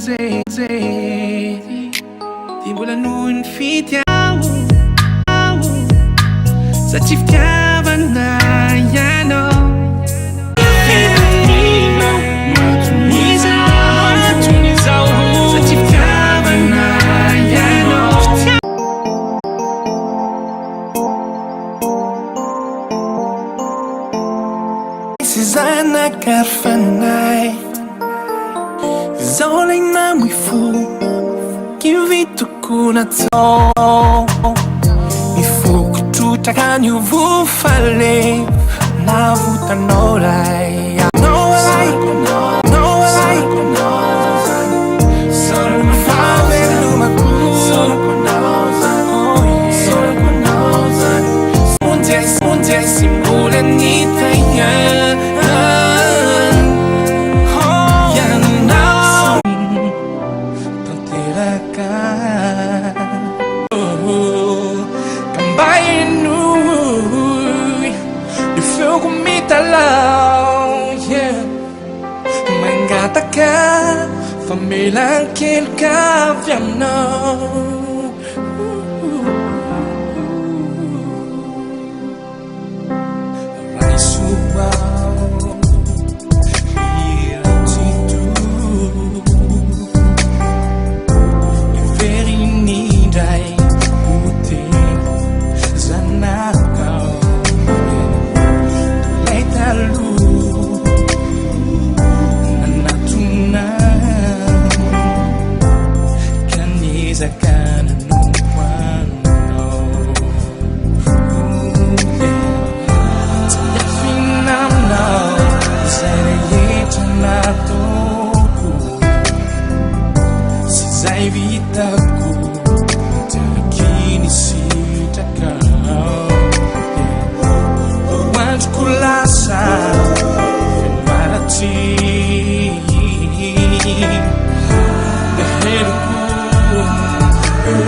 Di mbola noho ny fitiao satria fitiavana ianao Kafanay Zoling na mwifu Kivitu kuna to Mifu kututaka nyuvu fale Navuta no lie No lie No lie Solo mafave lumaku Solo kunawazan Solo kunawazan Muntia simula nitaya Mangataka Famela kilka viano Raisuwa Hira titu Veri nidai Ute Zanakau Leitalu Evitaku Takini sitakau Wantu kulasa Femarati Deheruku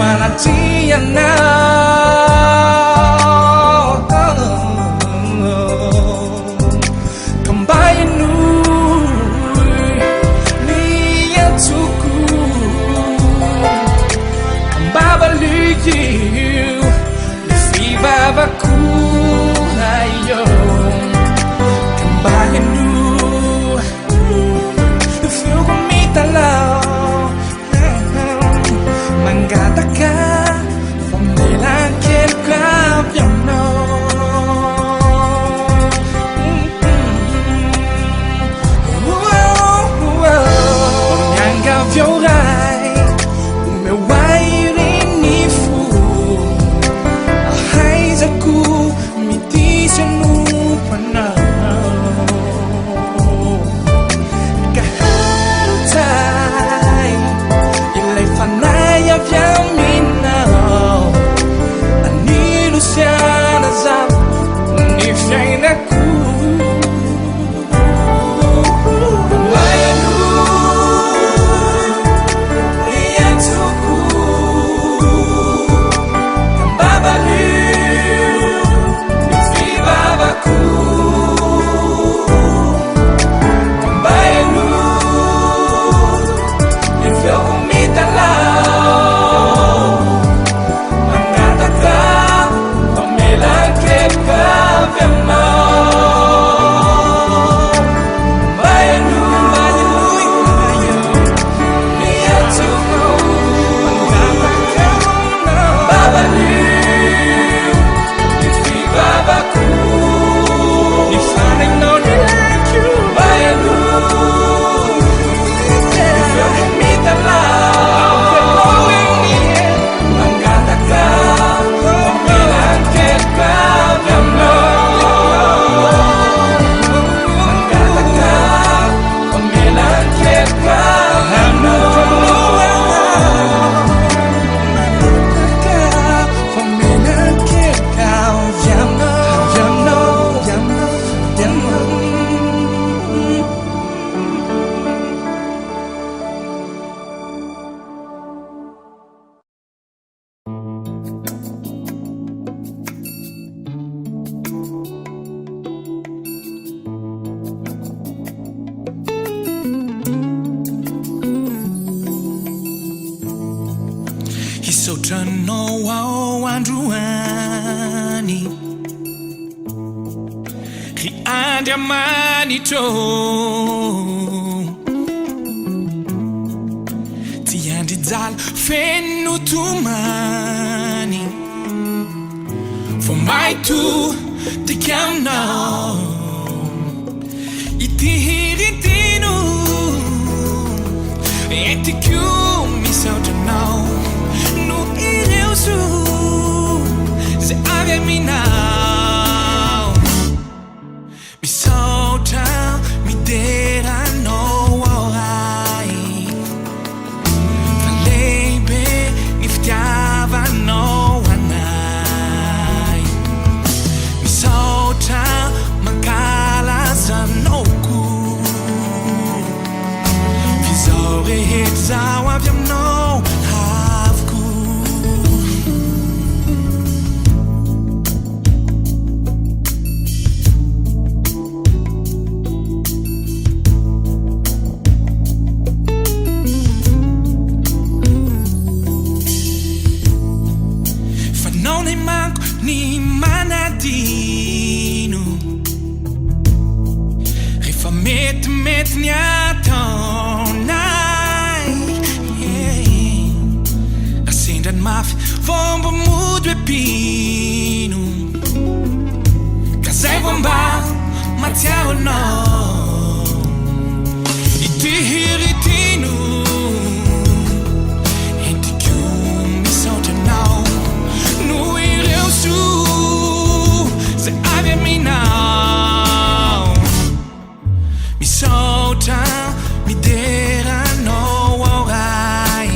Wanatiana Kambayanu You, if Baba Kunayo, Kambaya Nu, if you go meet the love, Mangataka, from the Misaotranao ao androany ry andriamanitro ty andry jalo feno tomany vo maito tiky aminao ity hiritino etiko misaotranao no ireo so zay avy aminao misaotra mideranao ao ay fa lehibe ny fitiavanao anay misaotra mankalazanao ko fizao rehetra zao avy aminao avoko fanao nay manko ny manadino rehefa metimety ny ataonay asendrany mafy vomba mody hoe pino ka zay vomba matsiaro anao ity hiritino entiko misaotranao no ireo so zay avy aminao misaotra mideranao ao ray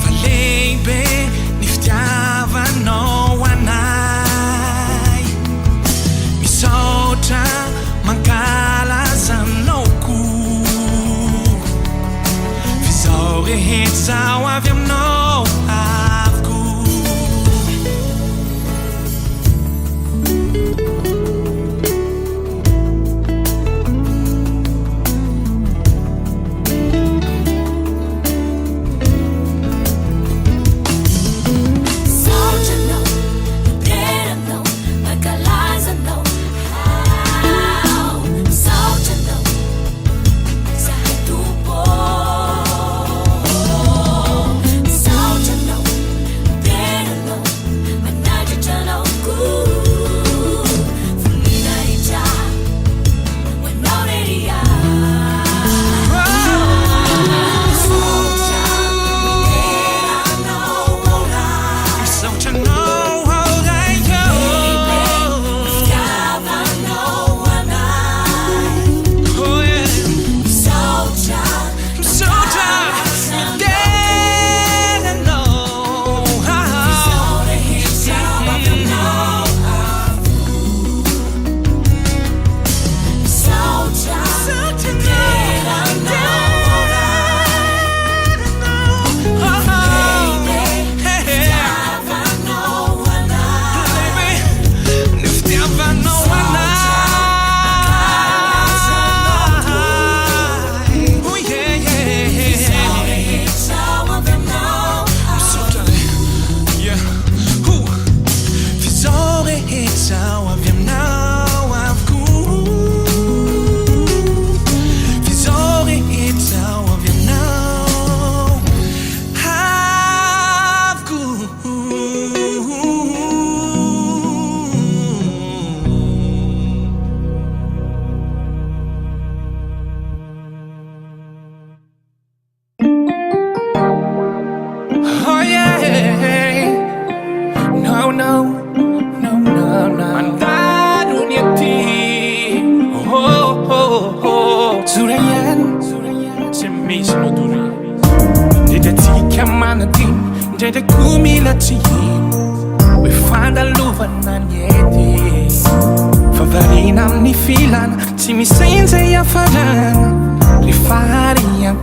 fa lehibe ny fitiavanao anay misaotra mankalazanao ko fizao rehetra zao avy aminao avoko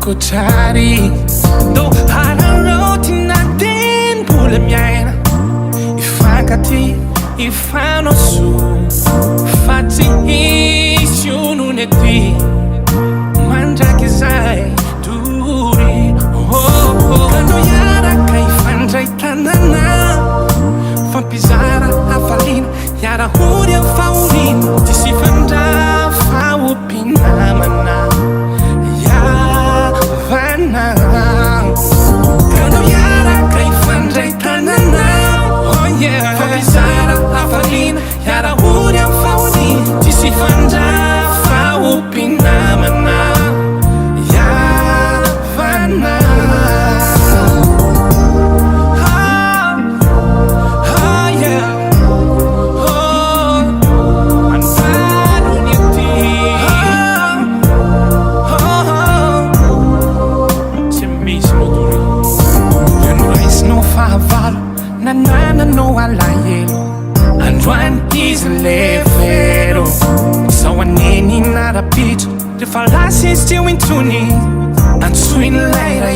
Kochari do hanaroti na den pula miaina ifakati ifanosu fati isiunu neti manjaki zai duri oh oh kando yara kai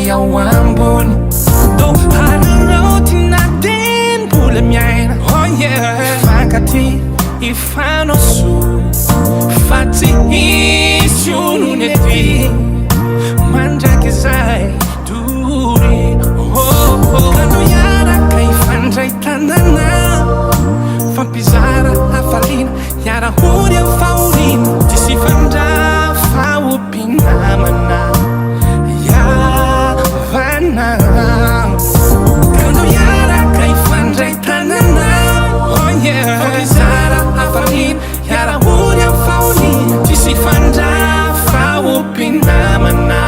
ao ambony do anareo tinateny mbola miaina fankaty ifanoso fa tsy hisy onony ety mandraky zay dory ano iaraka ifandray tanana fampizara hafalina iarahory am faorina tsisy fandra faopinamana iavana ano iaraka ifandray tanana fampizara hafalina iarahory am faorina tsisy fandra faopinamana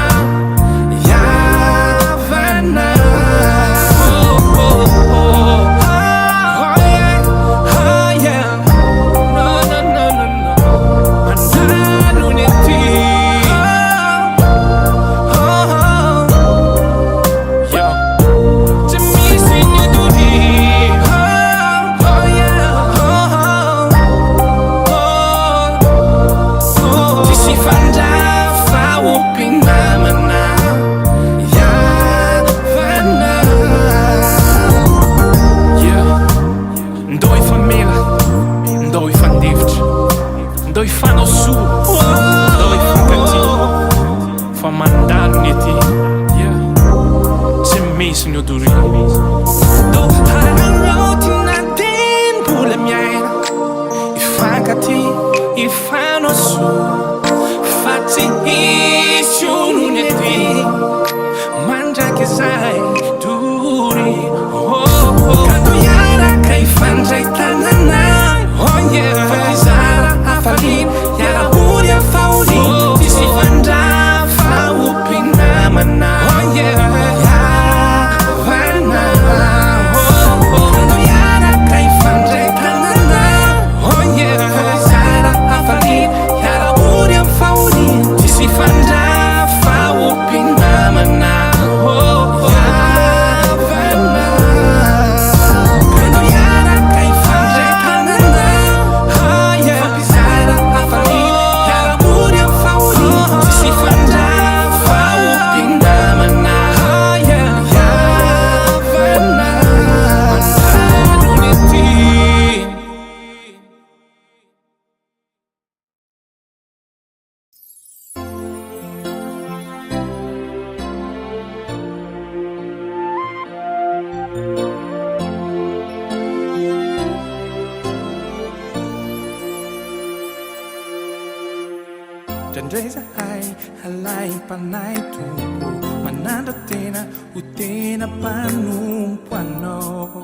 Drandreza hay halay panay tumbo mananda tena utena panumpo anao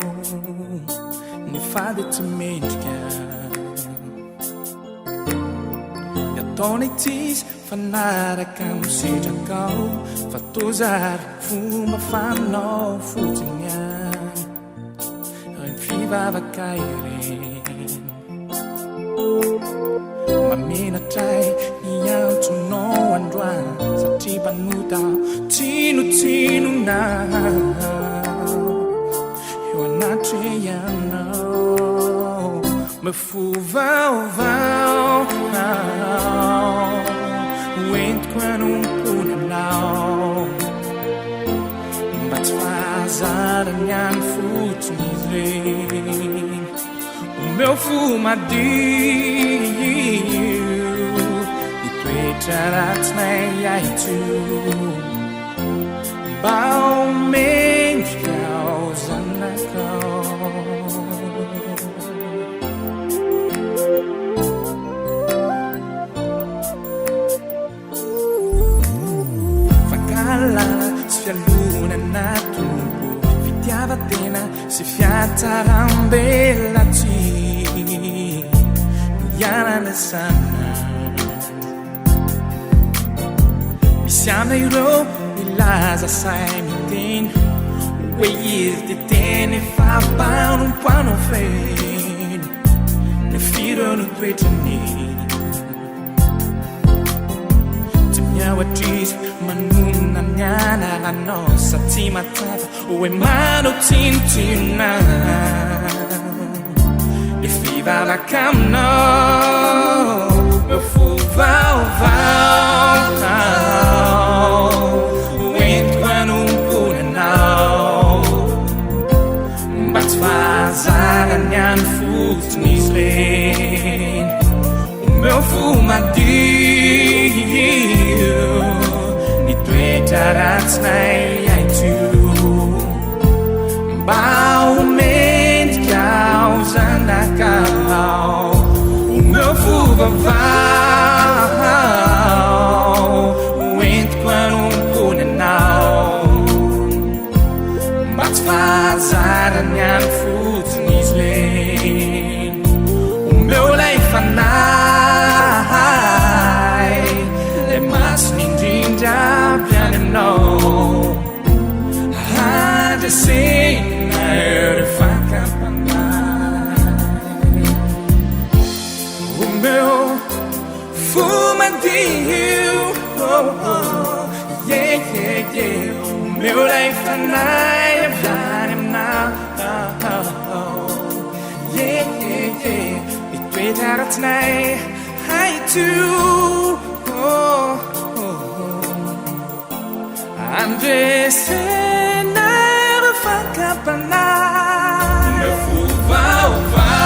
ny fady tsy mendrika ataonay tsisy fanaraka amositrakaao fa tozary fomba fanao fotsiny any reny fivavaka ireny mamenatray niantsonao androany satria mpanotao tsinotsinonao eo anatry ianao mifovaovao hoentiko anompony anao mba tsy fahazarany any fotsiny ireny o meu fo madio Tratnay aitu bao menjau zanakau fakala sfialuna natumbu vitiava tena si fiatarambella ti yana nesana Sianaireo milaza sai miteny hoe izy de teny fampanompo anao feny ny fireo no toetrany tsy miaotra izy manonona ny anaranao satria matava hoe manao tsinotsinona ny fivavaka aminao meu fovaovao hoentiko anompo mitoetra ratsinay aito mba homendrika ao zanakao omeo fovavao hoentiko anompony anao mba tsy fahazarany any fotsiny izy le omeo lay fanahy le masony indrindra avy any aminao handresena eo fakampanahy omeo fo madio omeo lay fanahy avy any aminao mitoetra ratsinay aito andresena eo fakampanahy omeo fo vaovao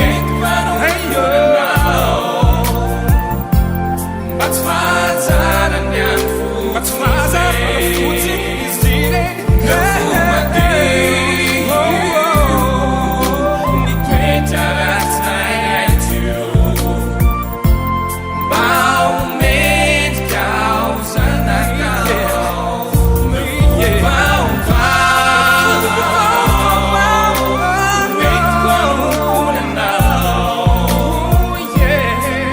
entiko anompony mba tsy fahazarany any fotsiny izy meo fo madio mitoetra ratsinay aito mba homendrika ao zanakao omeo vaovao entiko anompony anao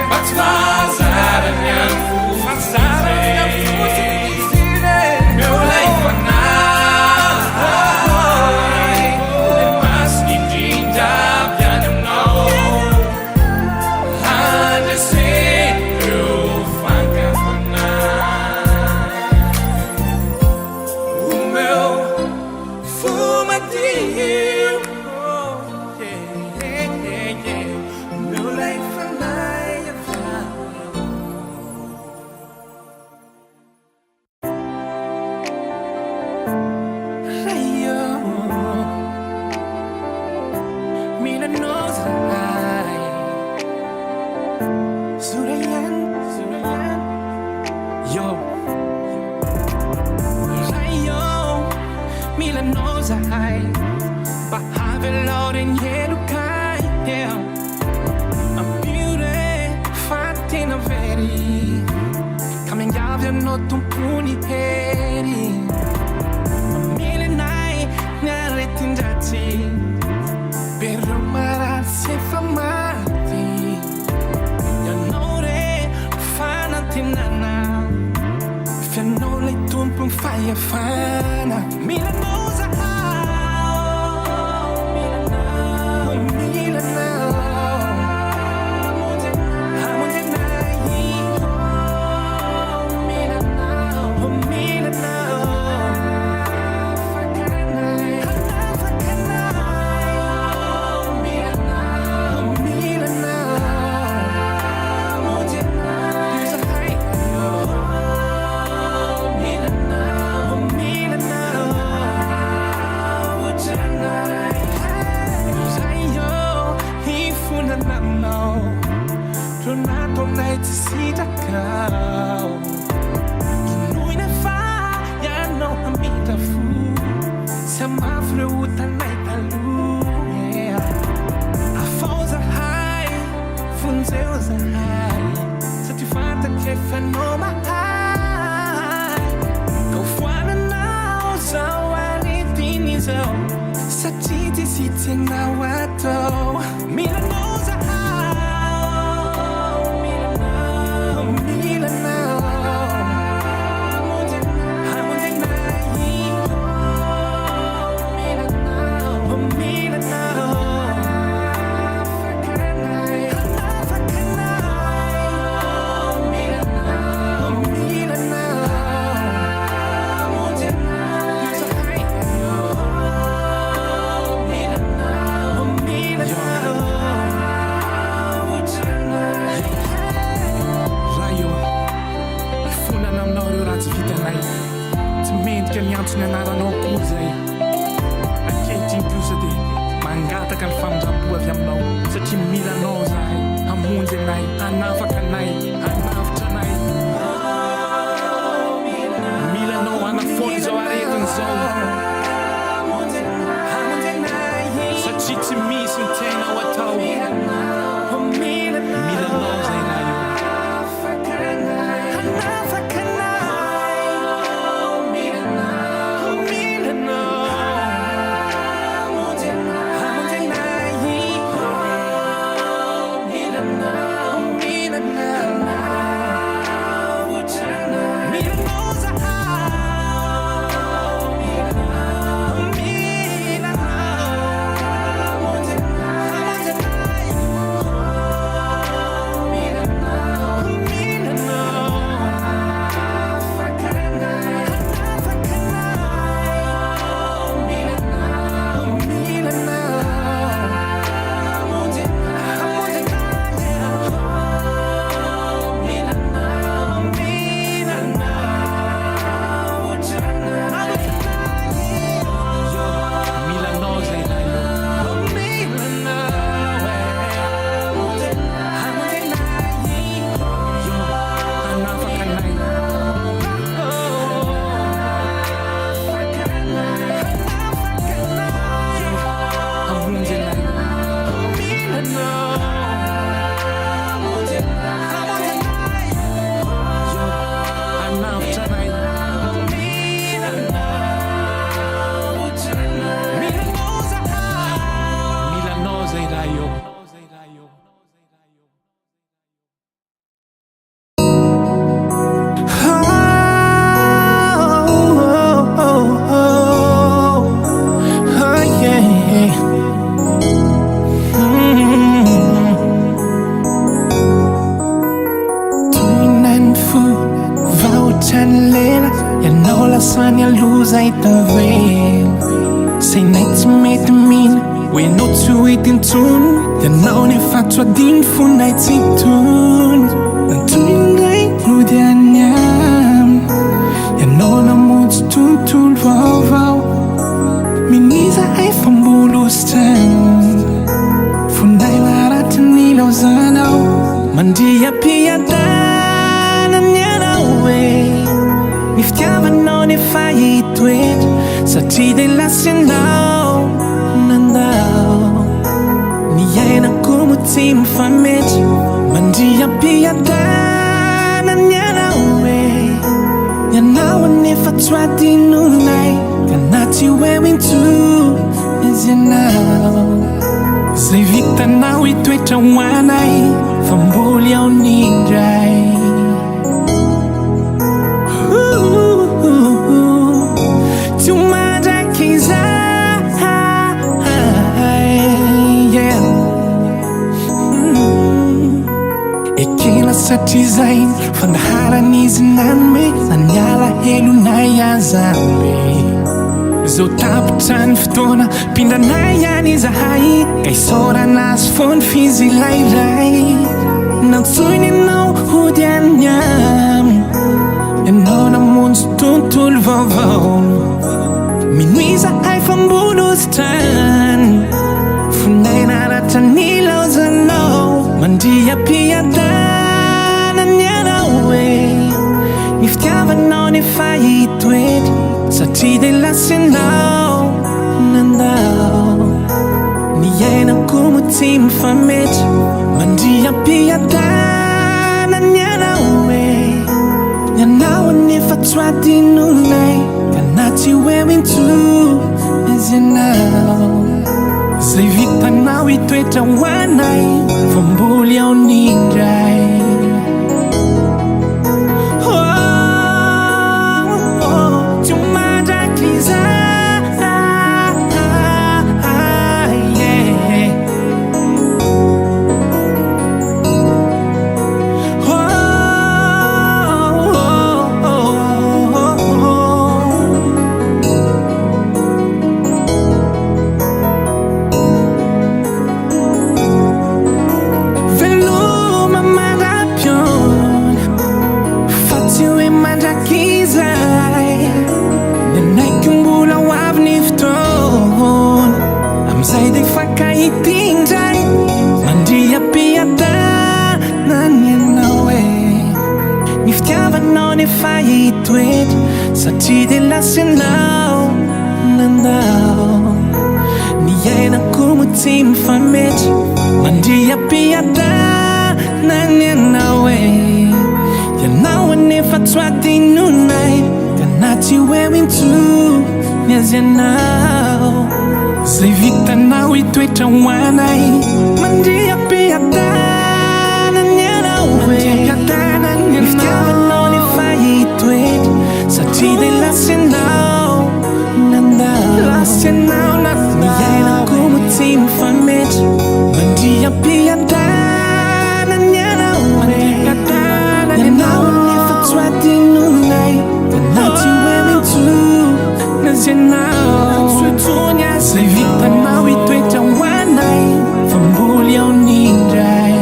mba tsy fahazarany any meo lay fanahy le masony indrindra avy any aminao handresena eo fakampanahy omeo fo madio omeo lay fanahy avy rayo mila nozay surayan yo rayo mila nozay bahaveloren yelukay I'm beauty fatina very kamenyavya no tumpuni heri milenay naretindratsy pero marasy efa maty ianao re fanantenana fianao lay tompony fahefana milanao zahay milanao hamonjenay milanao Tonay tsy sitraka tonoy nefa ianao hamita fo sy amafy reo tanay taloha afao zahay vonjeo zahay satria fantako efa anao mahay kao foananao zao aritiny zao satria tsisy tsenao atao milanao ny anaranao kory zay akehitriny kosa dia mangataka ny famindrapo avy aminao satria milanao zahay hamonjy anay hanafaka anay hanavitra anay lasany aloza hitavelo say nay tsy mety mihina hoe anao tsy hoetintsony ianao nefa tsy adiny fonay tsy tony nantoindray lody anyam ianao namonjy tontolo vaovao miniza ay fambolositran fonday maratiny laozanao mandriam-piadanany ianao hoe ny fitiavanao nefa hitoetra satria de lasy anao nandao ny ainako mo tsy mifametra mandriam-piadanany ianao hoe ianao anefa tsy adinonay ka na tsy hoe minto izy ianao zay vitanao hitoetra hoanay fa mboly ao nindray tsy homandraky izay ekela satria zay fandaharan'izy nanome naniala helonay azambe zao tapitra ny fotoana mpindranay any izahay ka isoranazy fony fizy ilayray nantsoiny ianao hody anyam ianao namonjy tontolo vaovao minoiza ay fambolositrany fonay naratra ny laozanao mandriam-piadanany ianao hoe ny fitiavanao nefa hitoetra satria de lasy anao nandao ny ainako mo tsy mifametra mandriam-piadanany ianao hoe ianao anefa tsy adinonay ka na tsy hoe minto izy ianao zay vitanao hitoetra hoanay fa mboly ao nindray satria de lasy anao nandao ny ainako mo tsy mifametra mandriam-piadanany ianao hoe ianao anefa tsy adinonay ka na tsy hoe minto niazy ianao zay vitanao hitoetra hoanay mandriam-piadanany ianao hoe ny fitiavanao nefa hitoetra satria de lasy anao nandao ny ainako mo tsy mifametra mandriam-piadanany ianao hoe ianao anefa tsy adinonay ka na tsy hoe minto nazy ianao zay vitanao hitoetra hoanay fa mboly ao nindray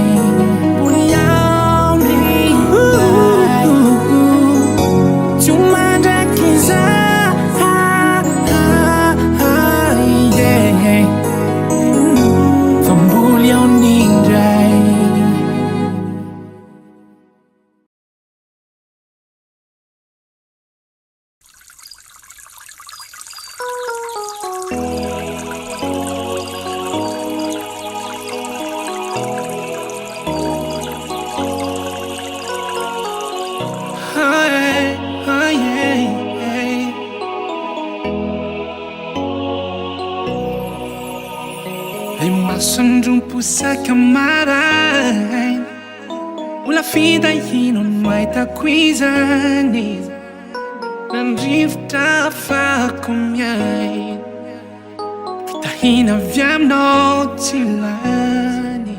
Pusaka maraina Ola fidahino no mahitako izany Nandrivotra afako miaina Fitahina avy aminao tsy lany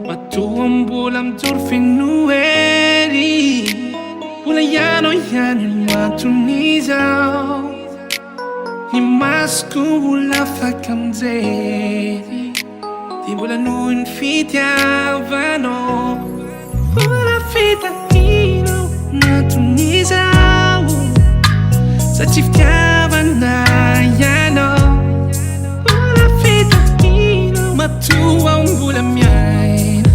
Matoa mbola mijoro feno hery Ola ianao ihany no anton'izao ny masoko lafaka mijery dia mbola noho ny fitiavanao mbola fitahinao nanton'izao satria fitiavana ianao mbola fitahinao matoa mbola miaina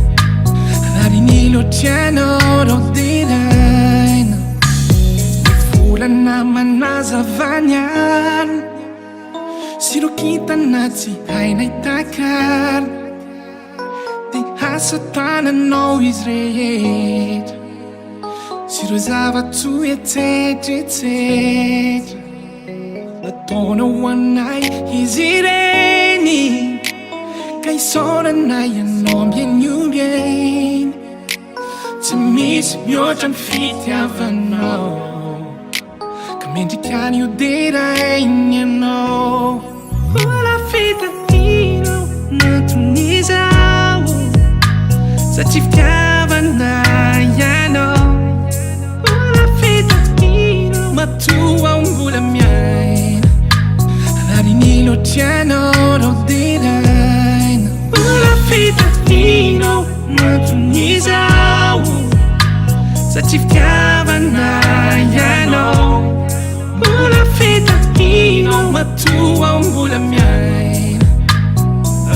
ary ny lotrianao rao diraina ny volana manazavany any sy ro kitana tsy hainay takarina dia asa tananao izy rehetra sy ro zava-tsoa etsetretsetra nataonao anay izy ireny ka isaorana ianao ambieniombeny tsy misy mihoatra ny fitiavanao ka mendrikany io derainy ianao mbola fitahinao nanton'izao satria fitiavana ianao mbola fitahinao matoa mbola miaina ary ny lotrianao rao deraina mbola fitahinao nanton'izao satria fitiavana ianao mbola fitahinao matoa mbola miaina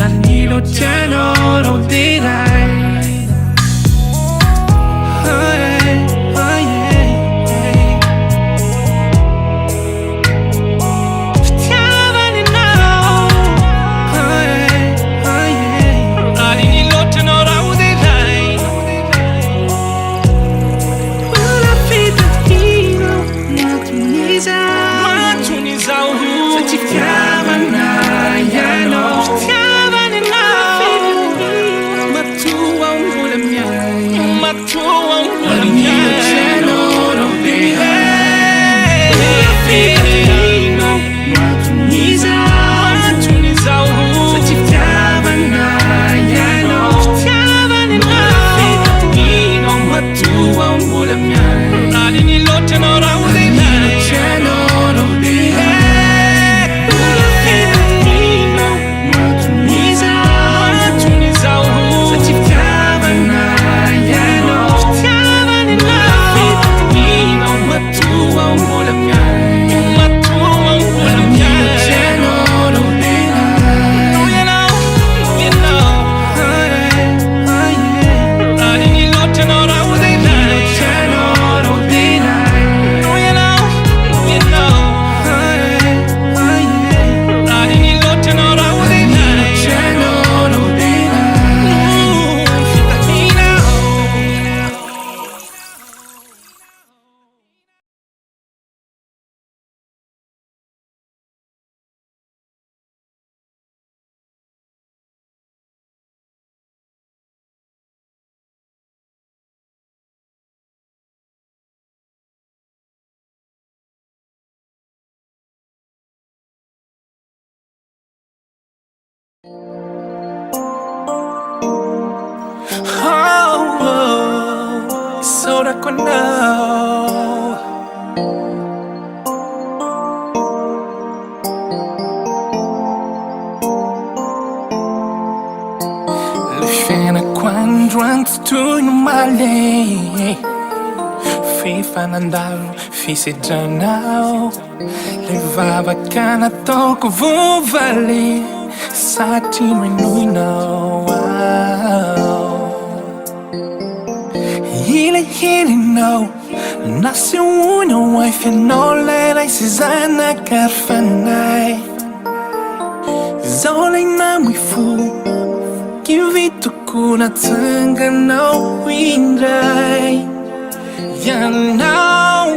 ary ny lotrianao rao deraina Saurako anao le fiainako andro antotoy no mahalay fifanandalo fisedranao le vavaka nataoko vovaly satria noinoinao ile helinao nasehoanao ay fianao leray sy zanakary zao laina mifo kivitoko natsanganao indray ianao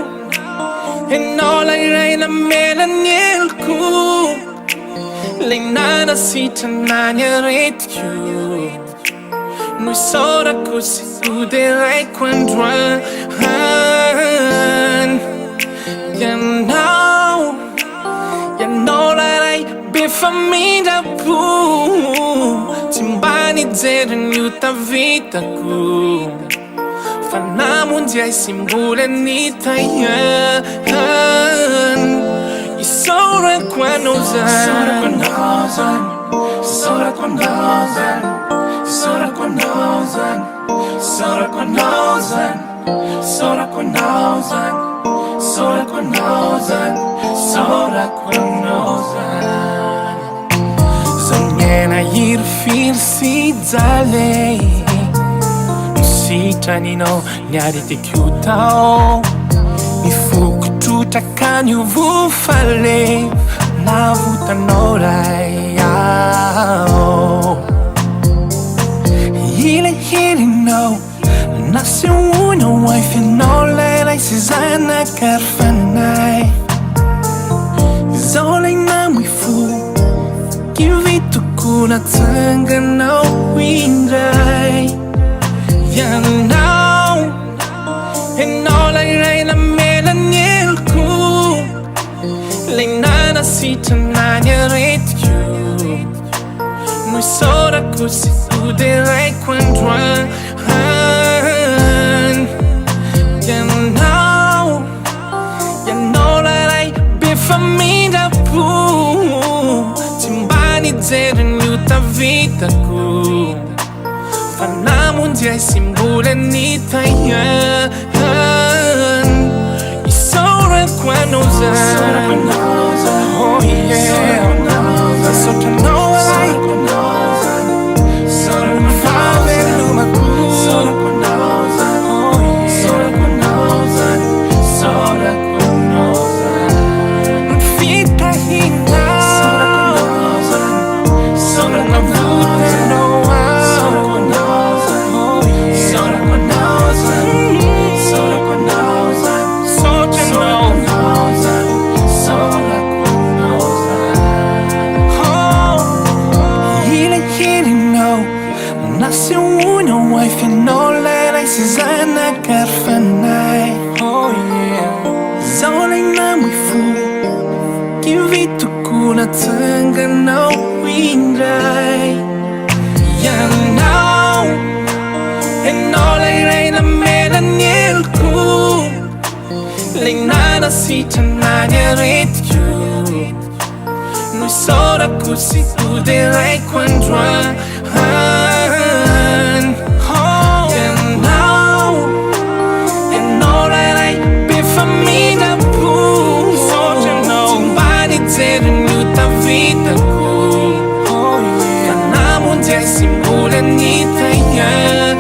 enao layray namelany eloko laina nasitranany aretiko no isaorako sy hoderaiko androany ianao laray be famindrapo tsy mba nijery ny io tavitako fa Fanamundiay simbolany taian Isora quanozan Isora quanozan Isora quanozan Isora quanozan Isora quanozan Isora quanozan Isora quanozan Zamiena irfir si zalei Sitranino niari te kiutao Mifokotsotra kanyo vofale Navutanao ray aho Ile herinao Nasehoanao ay fianao layray sy zanak'arfanay Izao lay namifo Kivitoko natsanganao indray Yanao Enao layray namelanyelko Lay nanasitranany aretiko No isaorako sy toderaiko androany Yanao layray be famindrapo Tsy mba nijeren'io tavitako Fanamundiay simbolany taian Isaorako anozan Oh yeah Sotranao alay Favelomako Oh yeah Fitahinao Navutano Nasehoanao ay fianao layray sy zanak'arfanay Oh yeah Izao lay namifo Kivitoko natsanganao indray Yanao Enao layray namelanyelko Lay nanasitranany aretiko No isaorako sy toderaiko androany Enao layray be famindrapo Tsy mba nijeren'io tavitako Fanamundiay simbolany taian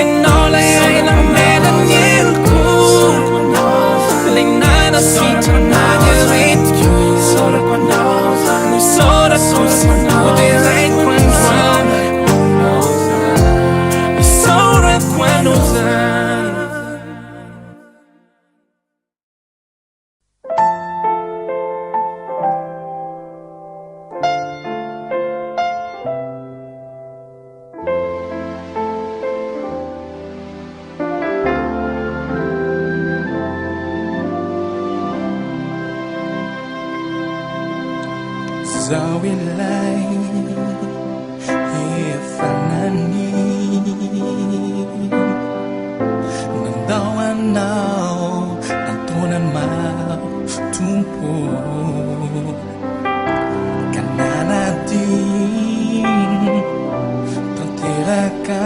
Enao layray namelanyelko Lay nanasitranany aretiko No isaorako sy toderaiko androany Isaorako anozan Zao ilay efanany Nandao anao Nantonan matompo Kananatin Tanteraka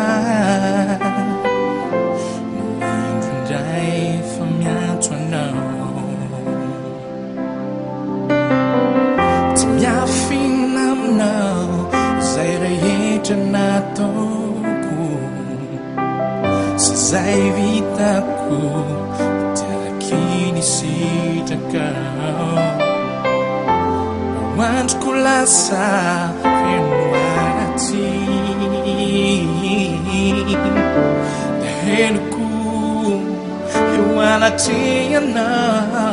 Noindray fa miantso anao Miafina aminao Zay rehetra nataoko Sy zay vitako Tiaraky nisitraka Androko lasa feno aty Dahenoko eo anatrehanao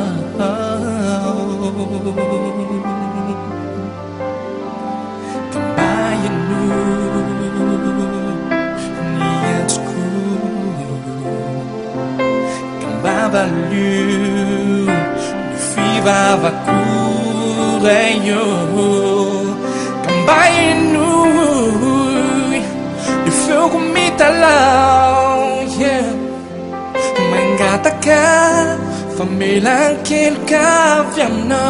Kambayano niantsoko Kambavalio ny fivavako rayo Kambayano feel kumitalaw, yeah. Mangataka, familang kilka viano.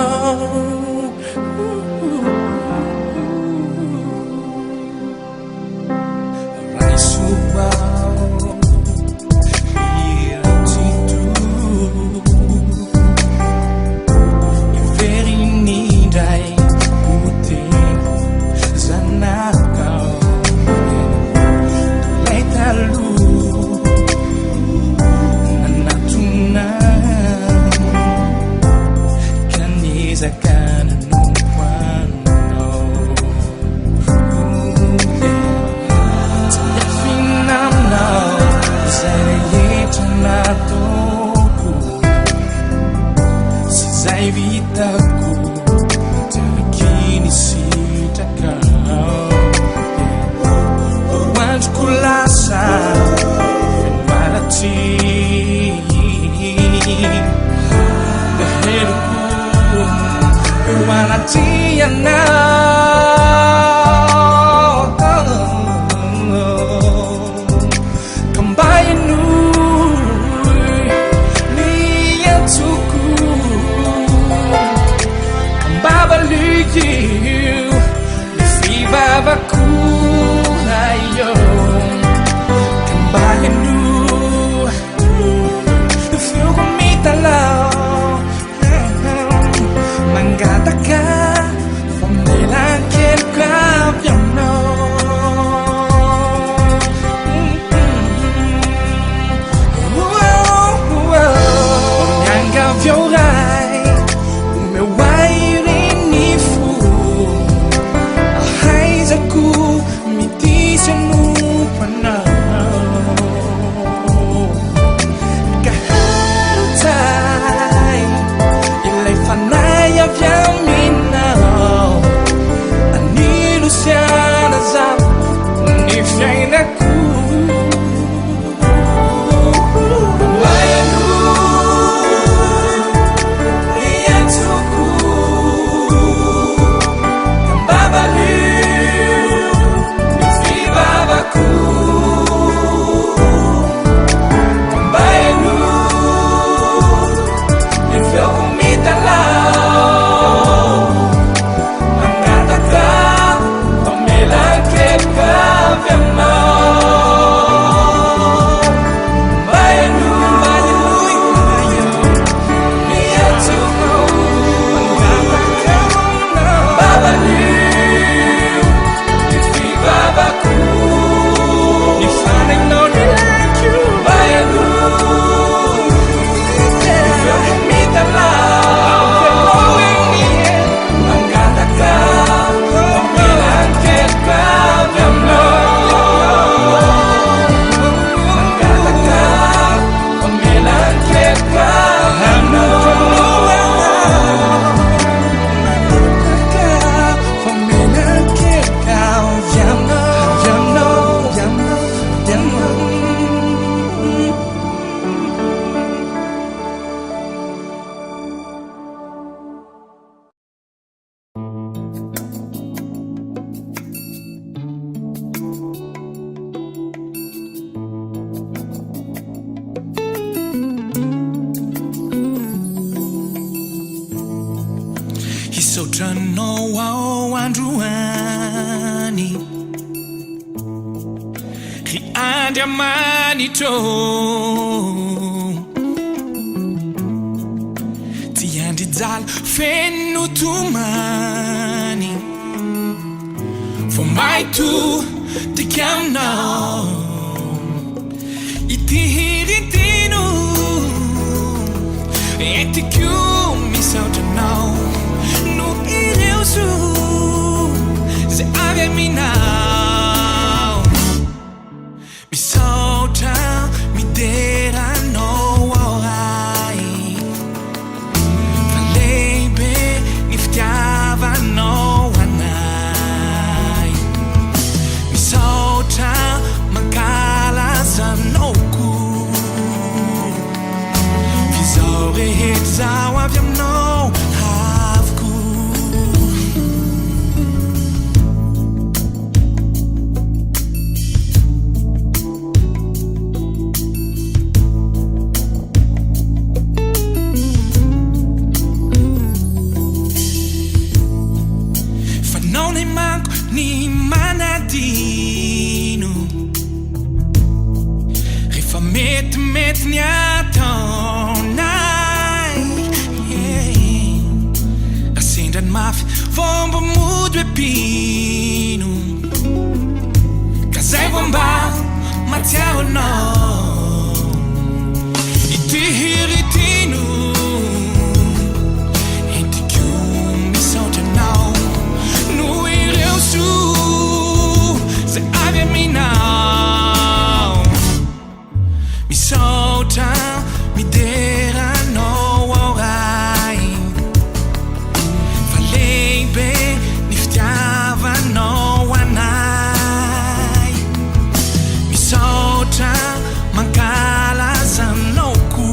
mety niataonay asendrany mafy vomba mody hoe pino ka zay vomba matiaonao ity hiritino entiko misaotranao no ireo so zay avy aminao misaotra mideranao aoray fa lehibe ny fitiavanao anay misaotra mankalazanao ko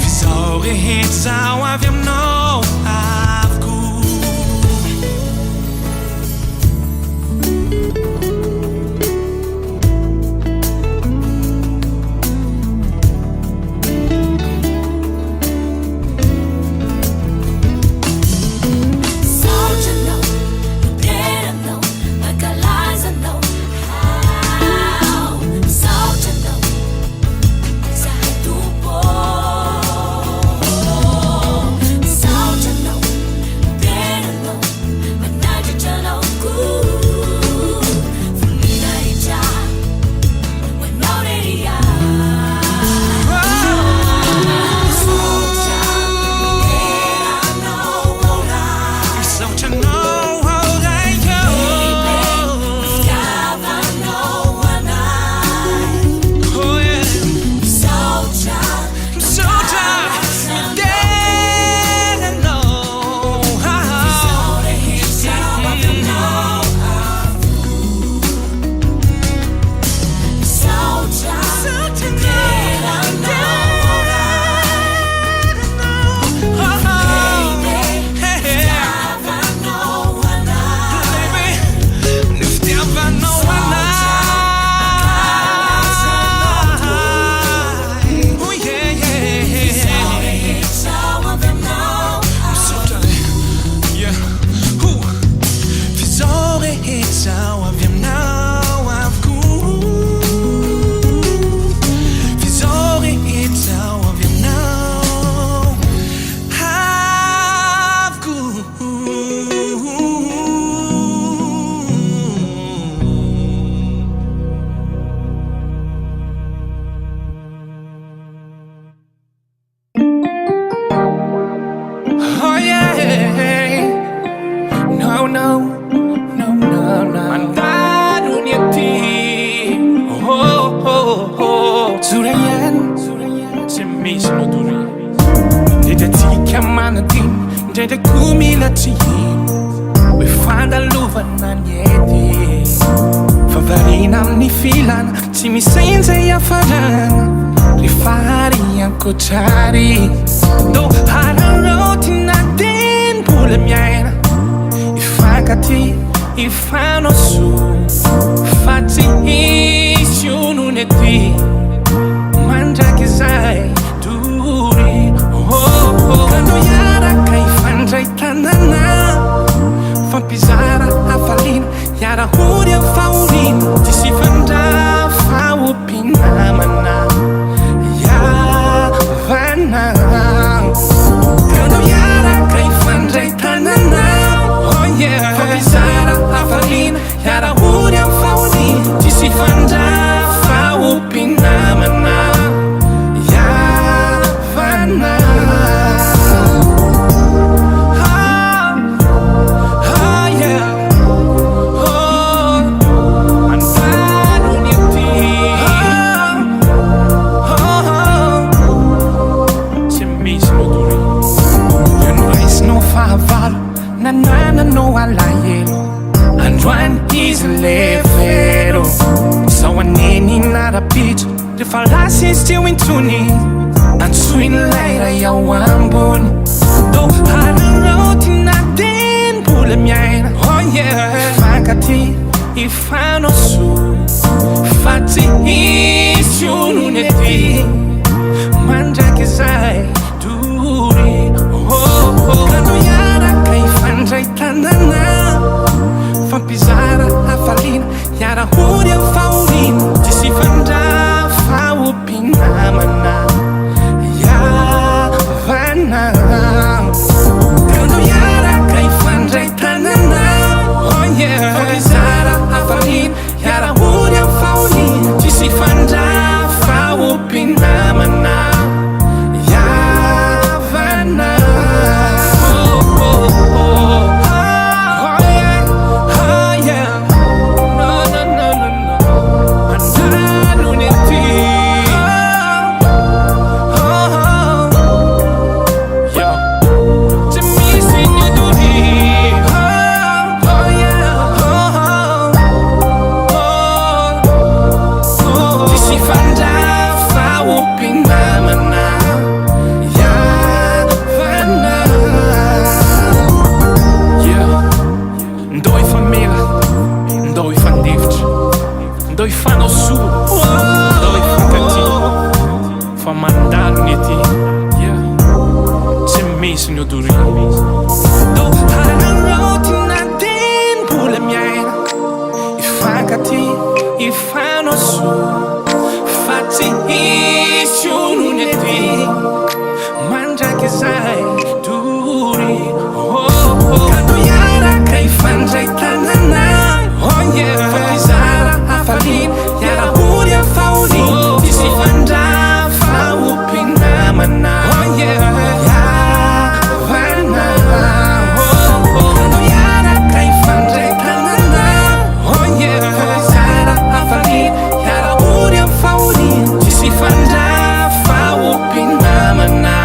fi zao rehetra zao avy aminao avoko Kochari do hanaroti na din pula miaina ifakati ifanosu fati isiunu neti manjakizai duri kando yara kaifandrai tanana fampizara afalina yara huria faulina tisifanda faupinamana kando yara kaifandrai tanana oh yeah fampizara afalina yara huria faulina tisifanda faupinamana yavana Nanana no alayelo Androan is levero So aneni nara pitch The fallacy is still in tuning And swing later ya wambon Do hanaroti na din pula miaina Oh yeah Fakati ifanosu Fati isiunu neti Manjakizai duri Kando yara kaifandrai tanana fampizara afalina yara huria faulina tisifanda ifanao soa dao ifankaty fa mandalony ety tsy misy ny odori do anareo tinateny mbola miaina ifankaty ifanao soa fa tsy hisy olony ety mandraky zay dory kano iaraka ifandray tanana fa hizara hafaliny iarahory am faoliny isy ifandra faompinamana iavana kano iaraka ifandray tanana fa hizara hafaliny iarahory am faoliny isy ifandra faompinamana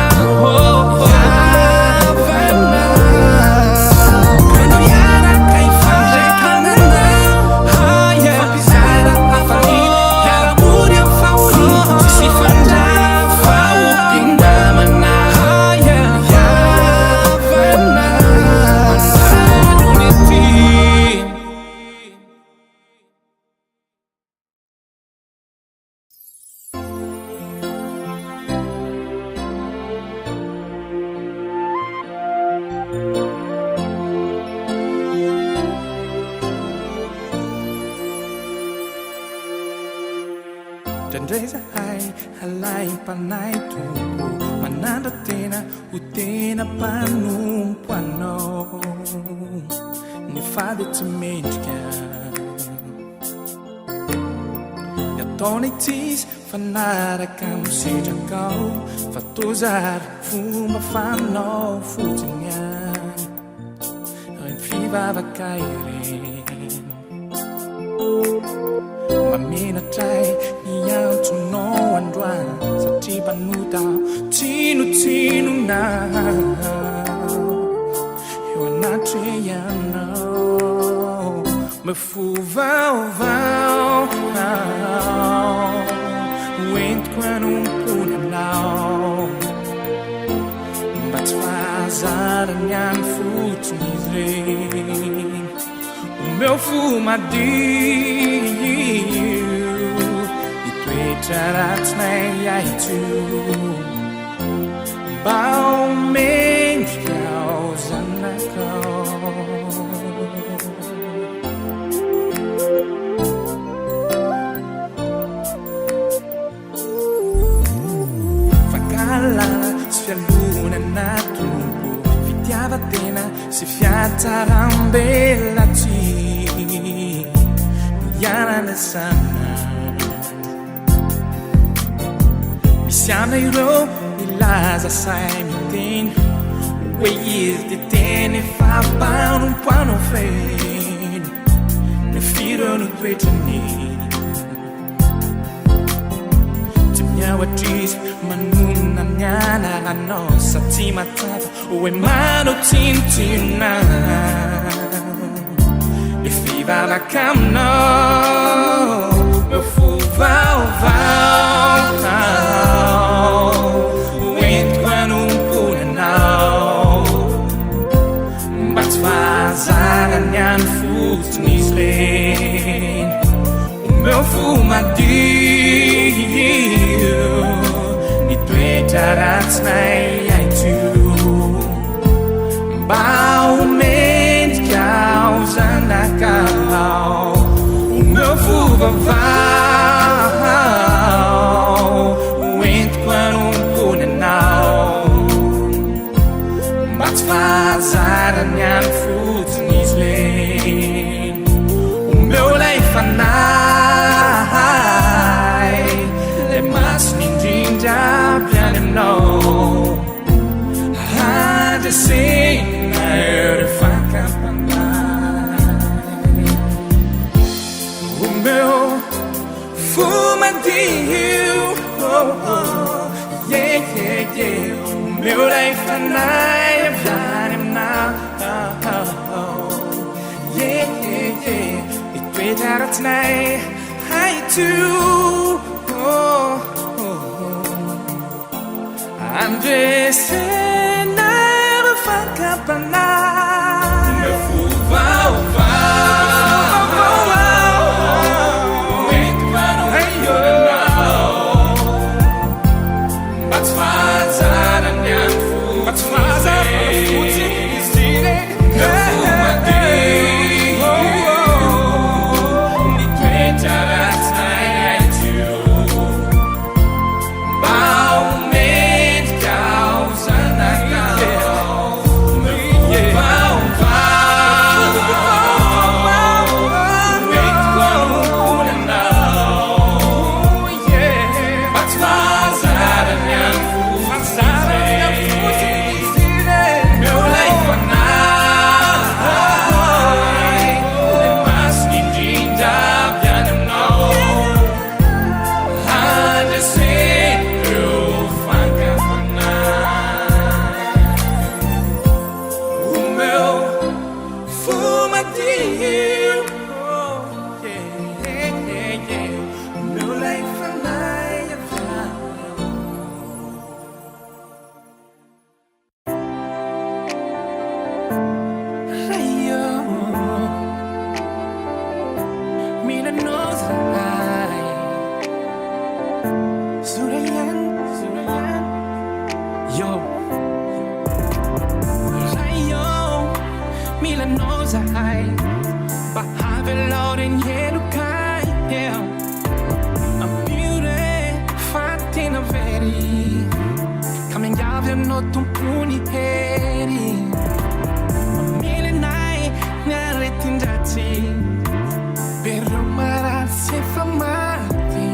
Drandray zahay halay mpanay tombo manandra tena ho tena mpanompo anao ny fady tsy mendrika ny ataonay tsisy fanaraka misedrakao fa tozary fomba fanao fotsiny any reny fivavaka ireny mamenatray niantsonao androany satria mpanota tsinotsinona eo anatre ianao mifovaovao hoentiko anompony anao mba tsy fahazarany any fotsiny izy reny o meu fo madio Tratnay aitu bao mendrikao zanakao fakala sy fialonana tompo fitiavatena sy fiatsarambelaty mianana sana Siamo ireo milaza say miteny hoe izy de teny fampanompo anao feny ny fireo no toetrany tsy miaoatrizy manonona ny anaranao satria matata hoe manao tsinotsinona ny fivavaka aminao meu fovaovao hoentiko anompony anao mba tsy fahazarany any fotsiny izy reny o meu fo madio ny toetra ratsinay aito mba homendrikao zanakao o meu fo vavao hoentiko anompony anao mba tsy fahazarany any fotsiny izy reny o meu lay fanay le masony indrindra avy any aminao handresena ere fankampanay o meu fo madio o meu lay fanay avy any aminao ny toetra ratsinay aito andresena ere fankampanay meu fovaovao anao tompony hery mamily anay niaretin-dratsy pero marary sy efa maty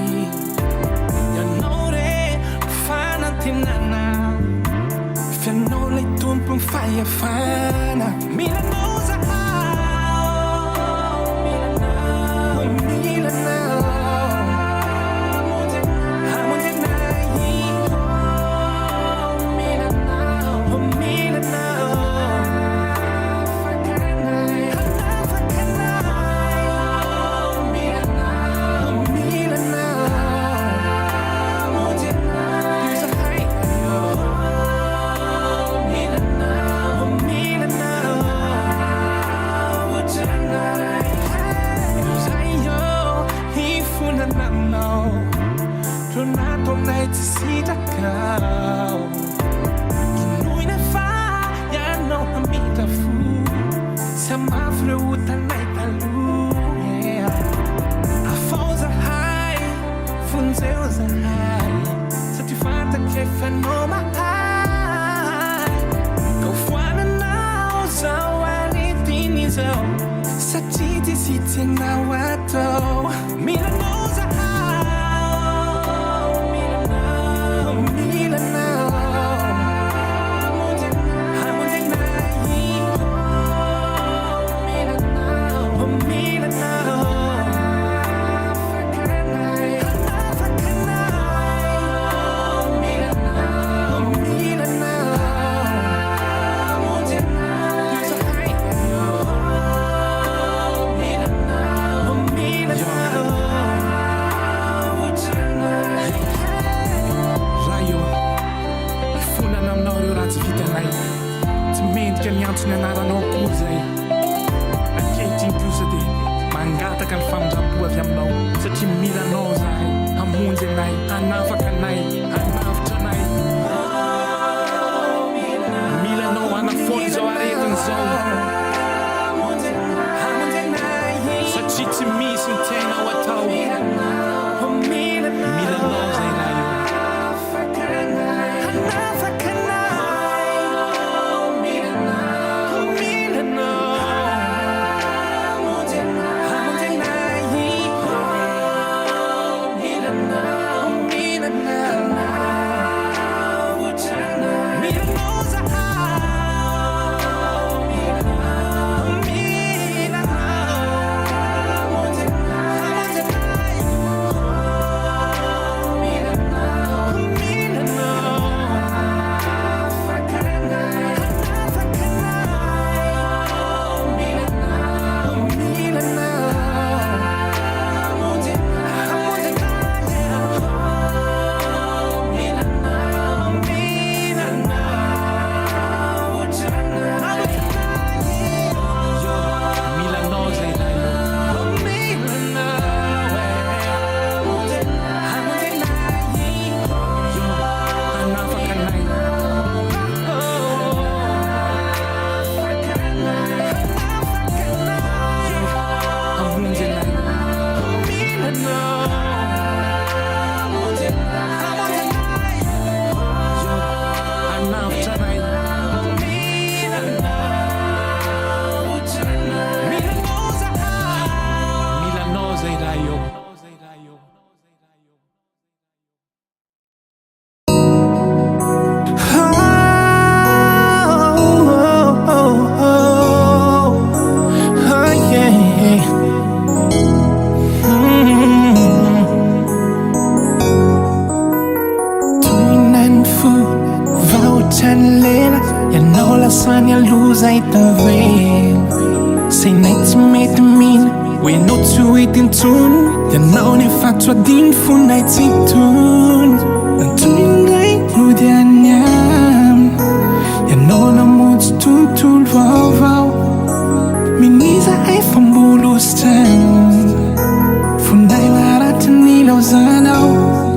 ianao re fanantenana fianao lay tompony fahefana milanao zahay milanao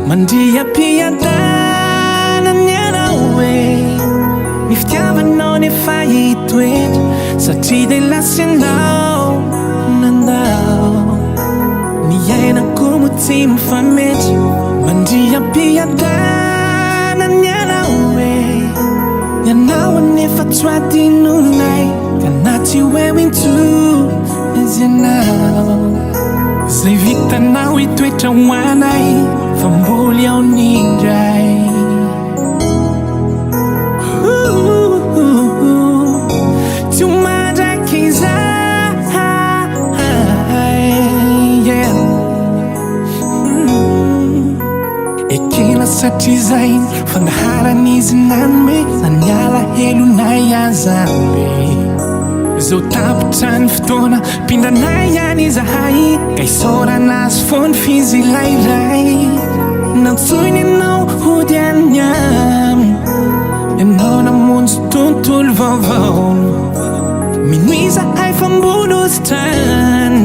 Mandia piadana nianawe Niftiavanao ne fahitoetra Satria dia lasa ianao nandao Niainako mo tsy mifametra Mandria piadana nianawe Ianao anefa tsy adinonay ka naty hoe into izy ianao zay vitanao hitoetra ho anay fa mboly ao nindray tsy homandraky izay ekena satria zay fandaharan'izy nanome naniala helonay azambe zao tapitrany fotoana mpindranay ihany izahay ka isoranazy fony fizy ilayray nantsoiny ianao hody anyamy ianao namonjy tontolo vaovao minoiza ay famboloztrany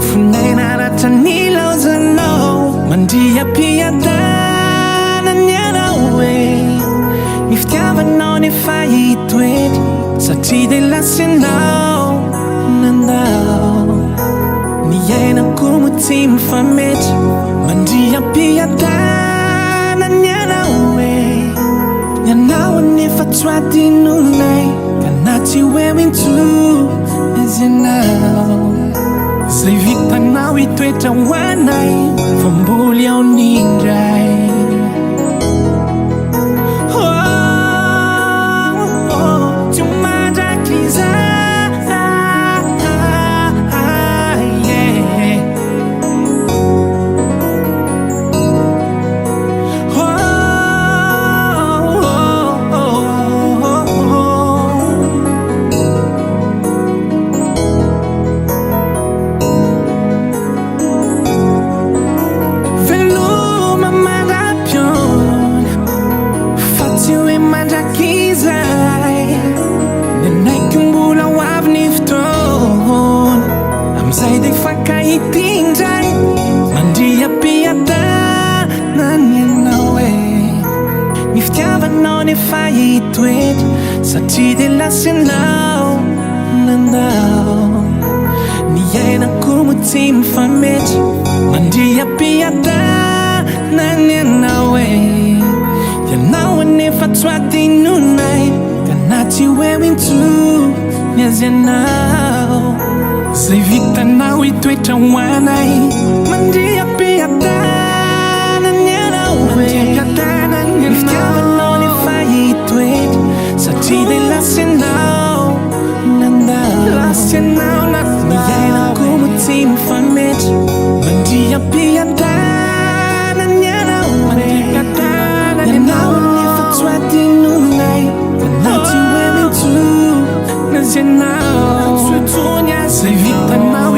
fonay naratra ny laozanao mandriam-piadanany ianao hoe ny fitiavanao nefa hitoetra satria de lasy ianao nandao ny ainako mo tsy mifametra mandriam-piadanany ianao hoe ianao anefa tsy adinonay ka naty hoe into izy ianao zay vitanao hitoetra ho anay fa mboly ao nindray tsy homandraky izay satria de lasy ianao nandao ny ainako mo tsy mifametra mandriam-piadanany ianao hoe ianao anefa tsy adinonay ka naty hoe into niazy ianao zay vitanao hitoetra ho anay mandriam-piadanany ianao hoe ny fitiavanao nefa hitoetra satria de lasy ianao nandao ny ainako mo tsy mifametra mandriam-piadanany ianao ianao anefa tsy adinonay ka naty hoe into nazy ianao zay vitanao